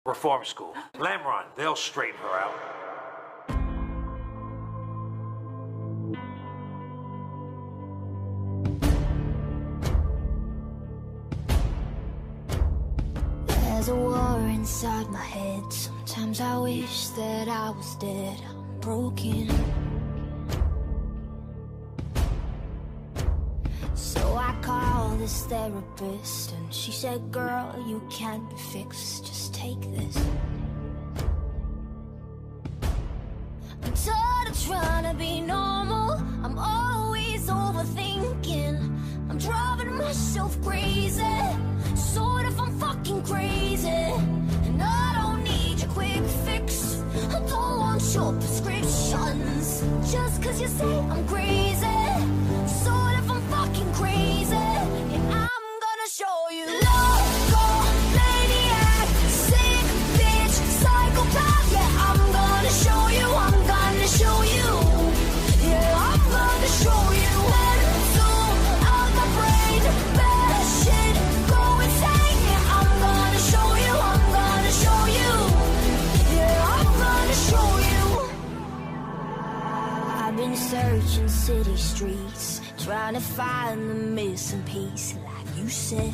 Reform school. Lamron, they'll straighten her out. There's a war inside my head. Sometimes I wish that I was dead. I'm broken. So I called this therapist, and she said, girl, you can't be fixed, just take this. I'm tired of trying to be normal. I'm always overthinking. I'm driving myself crazy. Sort of, I'm fucking crazy. And I don't need your quick fix. I don't want your prescriptions. Just cause you say I'm crazy. Sort of, I'm fucking crazy. And I'm gonna show you. Loco, maniac, sick bitch, psychopath. Yeah, I'm gonna show you. I'm gonna show you. Yeah, I'm gonna show you. Mental out my brain, bad shit, go insane. Yeah, I'm gonna show you. I'm gonna show you. Yeah, I'm gonna show you. I've been searching city streets, trying to find the missing piece, like you said.